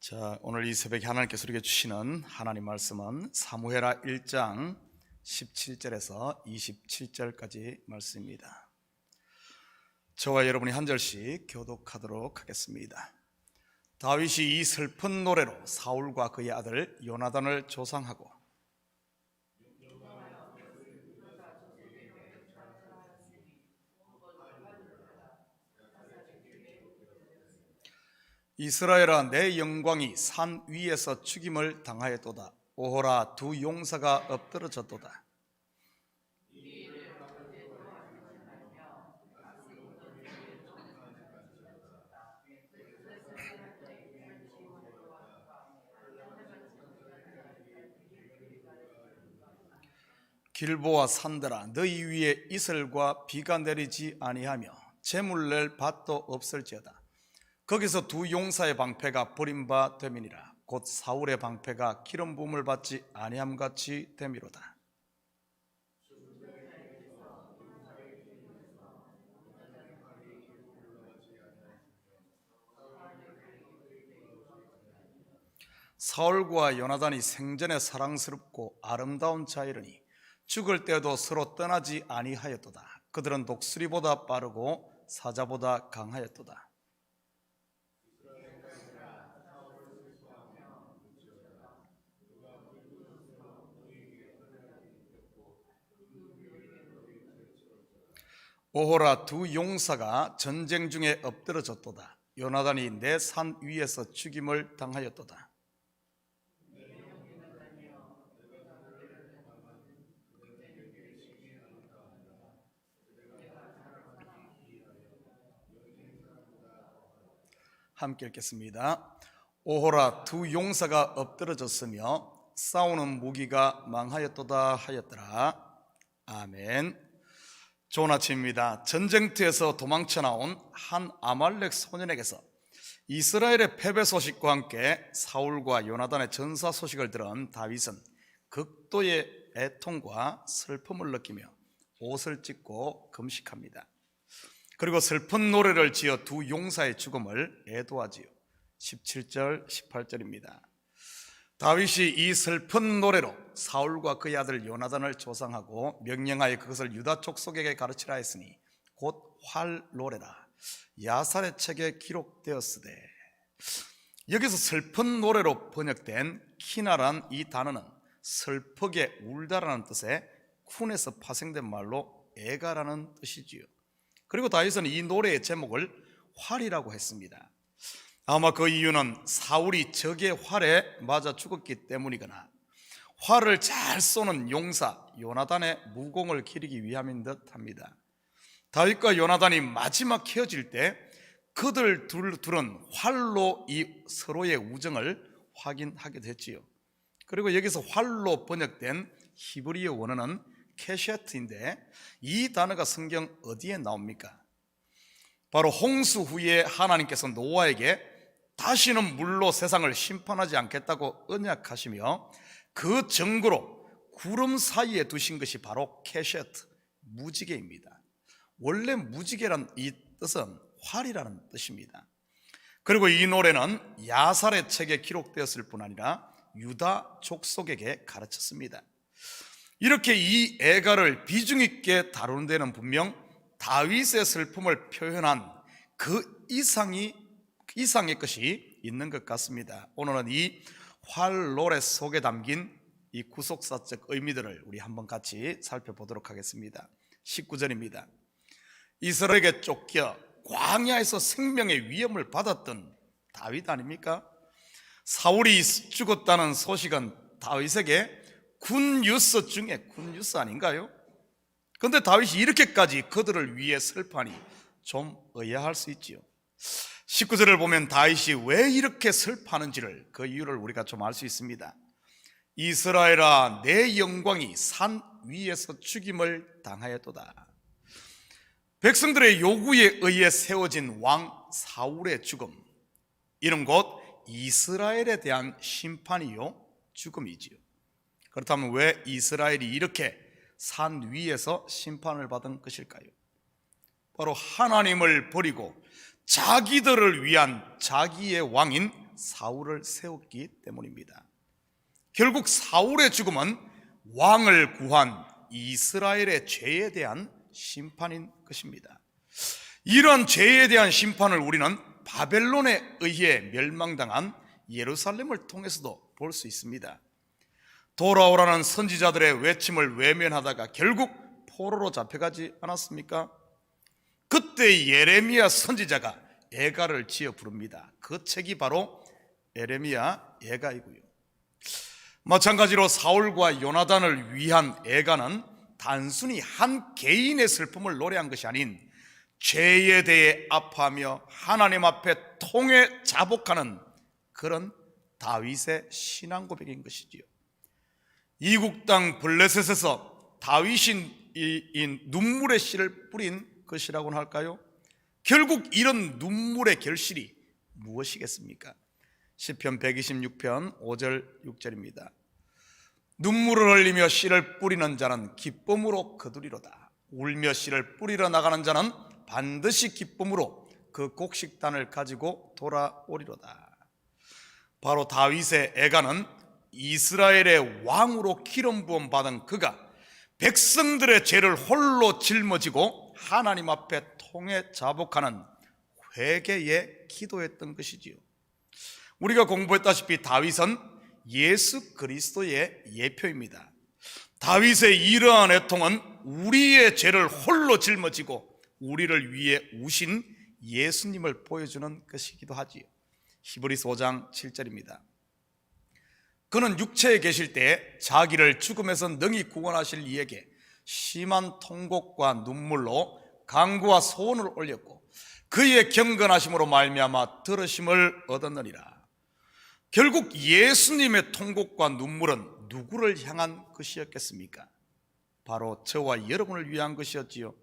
자, 오늘 이 새벽에 하나님께서 우리에게 주시는 하나님 말씀은 사무엘하 1장 17절에서 27절까지 말씀입니다. 저와 여러분이 한 절씩 교독하도록 하겠습니다. 다윗이 이 슬픈 노래로 사울과 그의 아들 요나단을 조상하고 이스라엘아, 내 영광이 산 위에서 죽임을 당하였도다. 오호라, 두 용사가 엎드러졌도다. 길보아 산들아, 너희 위에 이슬과 비가 내리지 아니하며 재물 낼 밭도 없을지어다. 거기서 두 용사의 방패가 버림바 됨이니라. 곧 사울의 방패가 기름 부음을 받지 아니함같이 됨이로다. 사울과 요나단이 생전에 사랑스럽고 아름다운 자이르니 죽을 때도 서로 떠나지 아니하였도다. 그들은 독수리보다 빠르고 사자보다 강하였도다. 오호라, 두 용사가 전쟁 중에 엎드러졌도다. 요나단이 내 산 위에서 죽임을 당하였도다. 함께 읽겠습니다. 오호라, 두 용사가 엎드러졌으며 싸우는 무기가 망하였도다 하였더라. 아멘. 좋은 아침입니다. 전쟁터에서 도망쳐 나온 한 아말렉 소년에게서 이스라엘의 패배 소식과 함께 사울과 요나단의 전사 소식을 들은 다윗은 극도의 애통과 슬픔을 느끼며 옷을 찢고 금식합니다. 그리고 슬픈 노래를 지어 두 용사의 죽음을 애도하지요. 17절 18절입니다. 다윗이 이 슬픈 노래로 사울과 그의 아들 요나단을 조상하고 명령하여 그것을 유다 족속에게 가르치라 했으니 곧 활노래라. 야살의 책에 기록되었으되. 여기서 슬픈 노래로 번역된 키나란 이 단어는 슬프게 울다라는 뜻의 쿤에서 파생된 말로 애가라는 뜻이지요. 그리고 다윗은 이 노래의 제목을 활이라고 했습니다. 아마 그 이유는 사울이 적의 활에 맞아 죽었기 때문이거나 활을 잘 쏘는 용사 요나단의 무공을 기리기 위함인 듯합니다. 다윗과 요나단이 마지막 헤어질 때 그들 둘은 활로 이 서로의 우정을 확인하게 됐지요. 그리고 여기서 활로 번역된 히브리어 원어는 케셰트인데 이 단어가 성경 어디에 나옵니까? 바로 홍수 후에 하나님께서 노아에게 다시는 물로 세상을 심판하지 않겠다고 언약하시며 그 증거로 구름 사이에 두신 것이 바로 케셰트, 무지개입니다. 원래 무지개란 이 뜻은 활이라는 뜻입니다. 그리고 이 노래는 야살의 책에 기록되었을 뿐 아니라 유다 족속에게 가르쳤습니다. 이렇게 이 애가를 비중 있게 다루는 데는 분명 다윗의 슬픔을 표현한 그 이상의 것이 있는 것 같습니다. 오늘은 이 활노래 속에 담긴 이 구속사적 의미들을 우리 한번 같이 살펴보도록 하겠습니다. 19절입니다. 이스라엘에게 쫓겨 광야에서 생명의 위험을 받았던 다윗 아닙니까? 사울이 죽었다는 소식은 다윗에게 굿뉴스 중에 굿뉴스 아닌가요? 그런데 다윗이 이렇게까지 그들을 위해 슬퍼하니 좀 의아할 수 있지요. 19절을 보면 다윗이 왜 이렇게 슬퍼하는지를, 그 이유를 우리가 좀 알 수 있습니다. 이스라엘아, 내 영광이 산 위에서 죽임을 당하였도다. 백성들의 요구에 의해 세워진 왕 사울의 죽음, 이는 곧 이스라엘에 대한 심판이요 죽음이지요. 그렇다면 왜 이스라엘이 이렇게 산 위에서 심판을 받은 것일까요? 바로 하나님을 버리고 자기들을 위한 자기의 왕인 사울을 세웠기 때문입니다. 결국 사울의 죽음은 왕을 구한 이스라엘의 죄에 대한 심판인 것입니다. 이런 죄에 대한 심판을 우리는 바벨론에 의해 멸망당한 예루살렘을 통해서도 볼 수 있습니다. 돌아오라는 선지자들의 외침을 외면하다가 결국 포로로 잡혀가지 않았습니까? 그때 예레미야 선지자가 애가를 지어 부릅니다. 그 책이 바로 예레미야 애가이고요. 마찬가지로 사울과 요나단을 위한 애가는 단순히 한 개인의 슬픔을 노래한 것이 아닌 죄에 대해 아파하며 하나님 앞에 통해 자복하는 그런 다윗의 신앙 고백인 것이지요. 이국 땅 블레셋에서 다윗이 이 눈물의 씨를 뿌린 것이라고는 할까요? 결국 이런 눈물의 결실이 무엇이겠습니까? 시편 126편 5절 6절입니다. 눈물을 흘리며 씨를 뿌리는 자는 기쁨으로 거두리로다. 울며 씨를 뿌리러 나가는 자는 반드시 기쁨으로 그 곡식단을 가지고 돌아오리로다. 바로 다윗의 애가는 이스라엘의 왕으로 기름 부음 받은 그가 백성들의 죄를 홀로 짊어지고 하나님 앞에 통해 자복하는 회개의 기도였던 것이지요. 우리가 공부했다시피 다윗은 예수 그리스도의 예표입니다. 다윗의 이러한 애통은 우리의 죄를 홀로 짊어지고 우리를 위해 우신 예수님을 보여주는 것이기도 하지요. 히브리서 5장 7절입니다. 그는 육체에 계실 때 자기를 죽음에서 능히 구원하실 이에게 심한 통곡과 눈물로 간구와 소원을 올렸고 그의 경건하심으로 말미암아 들으심을 얻었느니라. 결국 예수님의 통곡과 눈물은 누구를 향한 것이었겠습니까? 바로 저와 여러분을 위한 것이었지요.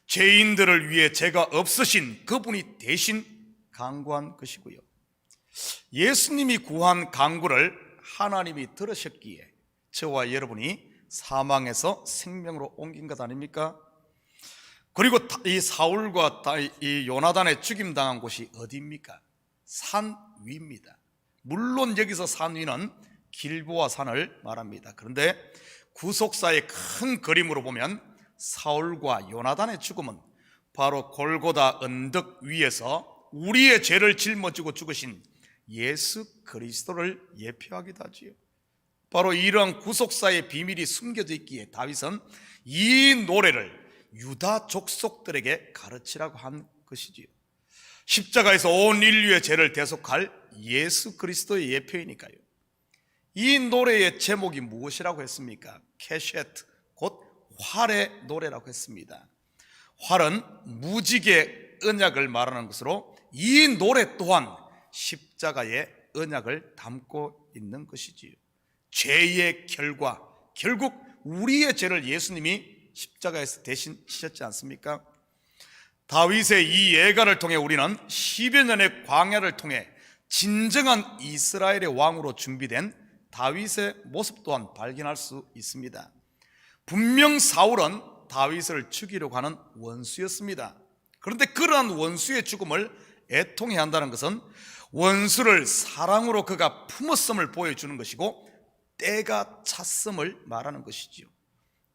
죄인들을 위해 죄가 없으신 그분이 대신 간구한 것이고요. 예수님이 구한 간구를 하나님이 들으셨기에 저와 여러분이 사망에서 생명으로 옮긴 것 아닙니까? 그리고 이 사울과 이 요나단의 죽임당한 곳이 어디입니까? 산 위입니다. 물론 여기서 산 위는 길보아 산을 말합니다. 그런데 구속사의 큰 그림으로 보면 사울과 요나단의 죽음은 바로 골고다 언덕 위에서 우리의 죄를 짊어지고 죽으신 예수 그리스도를 예표하기도 하지요. 바로 이러한 구속사의 비밀이 숨겨져 있기에 다윗은 이 노래를 유다 족속들에게 가르치라고 한 것이지요. 십자가에서 온 인류의 죄를 대속할 예수 그리스도의 예표이니까요. 이 노래의 제목이 무엇이라고 했습니까? 케셰트, 곧 활의 노래라고 했습니다. 활은 무지개 언약을 말하는 것으로 이 노래 또한 십자가의 언약을 담고 있는 것이지요. 죄의 결과, 결국 우리의 죄를 예수님이 십자가에서 대신 지셨지 않습니까? 다윗의 이 예가를 통해 우리는 10여 년의 광야를 통해 진정한 이스라엘의 왕으로 준비된 다윗의 모습 또한 발견할 수 있습니다. 분명 사울은 다윗을 죽이려고 하는 원수였습니다. 그런데 그러한 원수의 죽음을 애통해야 한다는 것은 원수를 사랑으로 그가 품었음을 보여주는 것이고 때가 찼음을 말하는 것이지요.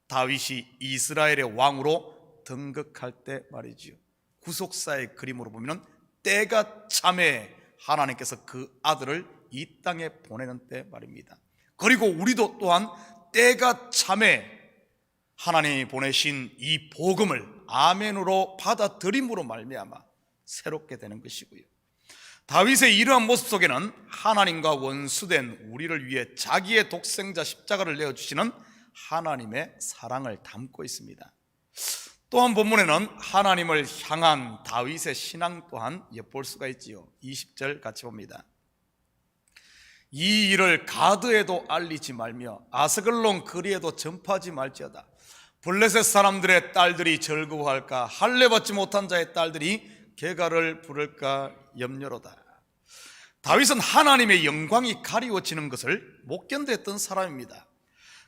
다윗이 이스라엘의 왕으로 등극할 때 말이지요. 구속사의 그림으로 보면 때가 참에 하나님께서 그 아들을 이 땅에 보내는 때 말입니다. 그리고 우리도 또한 때가 참에 하나님이 보내신 이 복음을 아멘으로 받아들임으로 말미암아 새롭게 되는 것이고요. 다윗의 이러한 모습 속에는 하나님과 원수된 우리를 위해 자기의 독생자 십자가를 내어주시는 하나님의 사랑을 담고 있습니다. 또한 본문에는 하나님을 향한 다윗의 신앙 또한 엿볼 수가 있지요. 20절 같이 봅니다. 이 일을 가드에도 알리지 말며 아스글론 거리에도 전파하지 말지어다. 블레셋 사람들의 딸들이 즐거워할까, 할례 받지 못한 자의 딸들이 개가를 부를까 염려로다. 다윗은 하나님의 영광이 가리워지는 것을 못 견뎠던 사람입니다.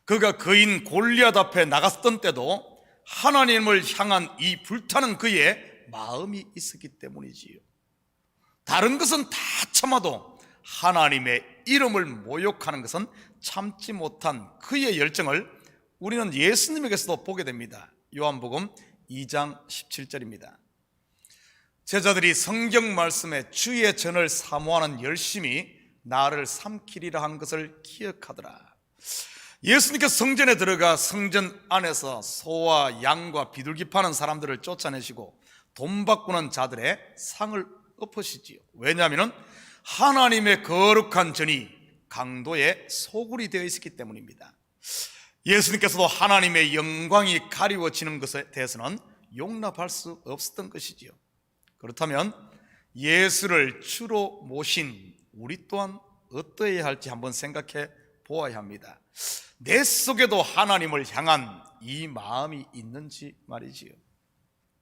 그가 거인 골리앗 앞에 나갔던 때도 하나님을 향한 이 불타는 그의 마음이 있었기 때문이지요. 다른 것은 다 참아도 하나님의 이름을 모욕하는 것은 참지 못한 그의 열정을 우리는 예수님에게서도 보게 됩니다. 요한복음 2장 17절입니다. 제자들이 성경 말씀에 주의 전을 사모하는 열심이 나를 삼키리라 한 것을 기억하더라. 예수님께서 성전에 들어가 성전 안에서 소와 양과 비둘기 파는 사람들을 쫓아내시고 돈 바꾸는 자들의 상을 엎으시지요. 왜냐하면 하나님의 거룩한 전이 강도의 소굴이 되어 있었기 때문입니다. 예수님께서도 하나님의 영광이 가리워지는 것에 대해서는 용납할 수 없었던 것이지요. 그렇다면 예수를 주로 모신 우리 또한 어떠해야 할지 한번 생각해 보아야 합니다. 내 속에도 하나님을 향한 이 마음이 있는지 말이지요.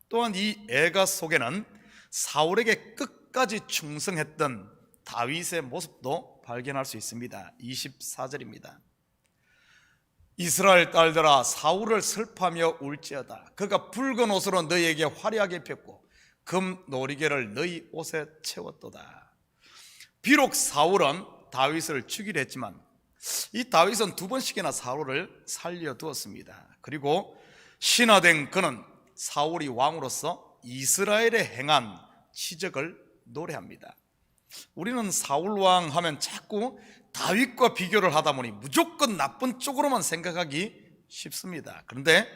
또한 이 애가 속에는 사울에게 끝까지 충성했던 다윗의 모습도 발견할 수 있습니다. 24절입니다. 이스라엘 딸들아, 사울을 슬퍼하며 울지어다. 그가 붉은 옷으로 너희에게 화려하게 폈고 금 놀이개를 너희 옷에 채웠도다. 비록 사울은 다윗을 죽이려 했지만 이 다윗은 2번씩이나 사울을 살려두었습니다. 그리고 신하된 그는 사울이 왕으로서 이스라엘에 행한 치적을 노래합니다. 우리는 사울 왕 하면 자꾸 다윗과 비교를 하다 보니 무조건 나쁜 쪽으로만 생각하기 쉽습니다. 그런데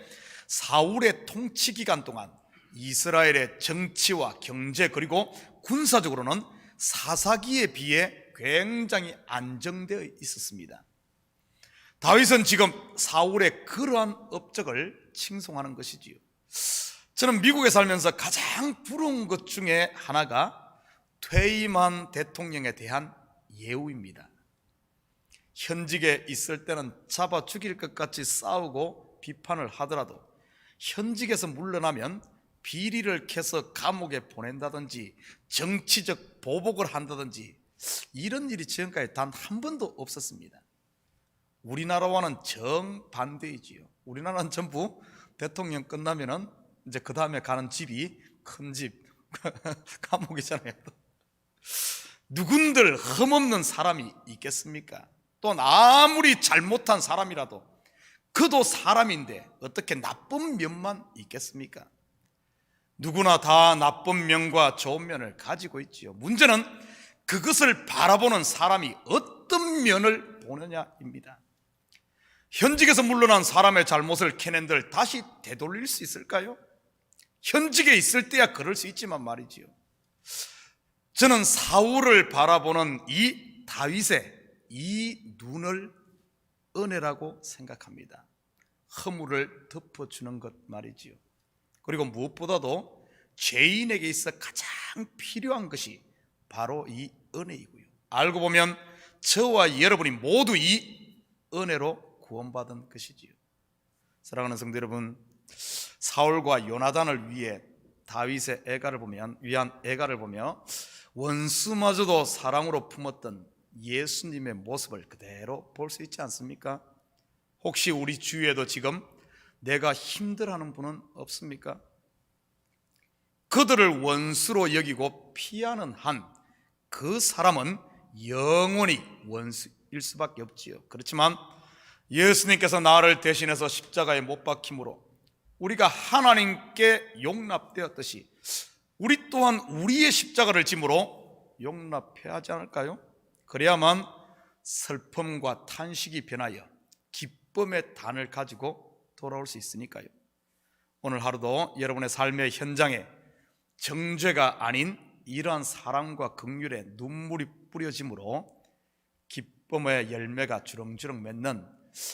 사울의 통치 기간 동안 이스라엘의 정치와 경제 그리고 군사적으로는 사사기에 비해 굉장히 안정되어 있었습니다. 다윗은 지금 사울의 그러한 업적을 칭송하는 것이지요. 저는 미국에 살면서 가장 부러운 것 중에 하나가 퇴임한 대통령에 대한 예우입니다. 현직에 있을 때는 잡아 죽일 것 같이 싸우고 비판을 하더라도 현직에서 물러나면 비리를 캐서 감옥에 보낸다든지 정치적 보복을 한다든지 이런 일이 지금까지 단 한 번도 없었습니다. 우리나라와는 정반대이지요. 우리나라는 전부 대통령 끝나면은 이제 그 다음에 가는 집이 큰 집 감옥이잖아요. 누군들 흠없는 사람이 있겠습니까? 또는 아무리 잘못한 사람이라도 그도 사람인데 어떻게 나쁜 면만 있겠습니까? 누구나 다 나쁜 면과 좋은 면을 가지고 있지요. 문제는 그것을 바라보는 사람이 어떤 면을 보느냐입니다. 현직에서 물러난 사람의 잘못을 캐낸들 다시 되돌릴 수 있을까요? 현직에 있을 때야 그럴 수 있지만 말이지요. 저는 사울을 바라보는 이 다윗의 이 눈을 은혜라고 생각합니다. 허물을 덮어주는 것 말이지요. 그리고 무엇보다도 죄인에게 있어 가장 필요한 것이 바로 이 은혜이고요. 알고 보면 저와 여러분이 모두 이 은혜로 구원받은 것이지요. 사랑하는 성도 여러분, 사울과 요나단을 위해 다윗의 위한 애가를 보며 원수마저도 사랑으로 품었던 예수님의 모습을 그대로 볼 수 있지 않습니까? 혹시 우리 주위에도 지금 내가 힘들어하는 분은 없습니까? 그들을 원수로 여기고 피하는 한 그 사람은 영원히 원수일 수밖에 없지요. 그렇지만 예수님께서 나를 대신해서 십자가에 못 박힘으로 우리가 하나님께 용납되었듯이 우리 또한 우리의 십자가를 짐으로 용납해야 하지 않을까요? 그래야만 슬픔과 탄식이 변하여 기쁨의 단을 가지고 돌아올 수 있으니까요. 오늘 하루도 여러분의 삶의 현장에 정죄가 아닌 이러한 사랑과 긍휼의 눈물이 뿌려짐으로 기쁨의 열매가 주렁주렁 맺는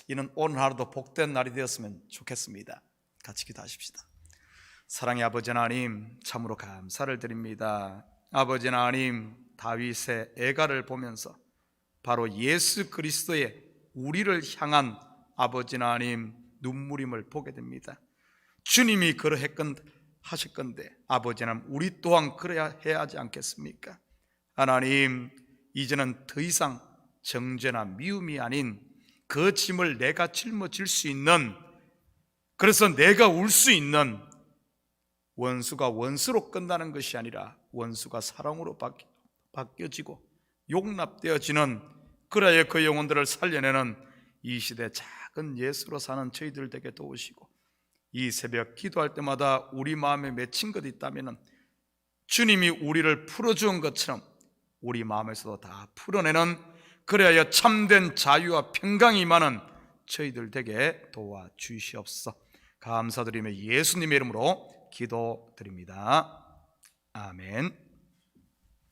이는 오늘 하루도 복된 날이 되었으면 좋겠습니다. 같이 기도하십시다. 사랑의 아버지 하나님, 참으로 감사를 드립니다. 아버지 하나님, 다윗의 애가를 보면서 바로 예수 그리스도의 우리를 향한 아버지 하나님 눈물임을 보게 됩니다. 주님이 하실 건데 아버지 하나님, 우리 또한 그래야 해야 하지 않겠습니까? 하나님, 이제는 더 이상 정죄나 미움이 아닌 그 짐을 내가 짊어질 수 있는, 그래서 내가 울 수 있는, 원수가 원수로 끝나는 것이 아니라 원수가 사랑으로 바뀌어지고 용납되어지는, 그래야 그 영혼들을 살려내는 이 시대 작은 예수로 사는 저희들 되게 도우시고, 이 새벽 기도할 때마다 우리 마음에 맺힌 것 있다면 주님이 우리를 풀어주은 것처럼 우리 마음에서도 다 풀어내는, 그래야 참된 자유와 평강이 임하는 저희들 되게 도와주시옵소서. 감사드리며 예수님의 이름으로 기도드립니다. 아멘.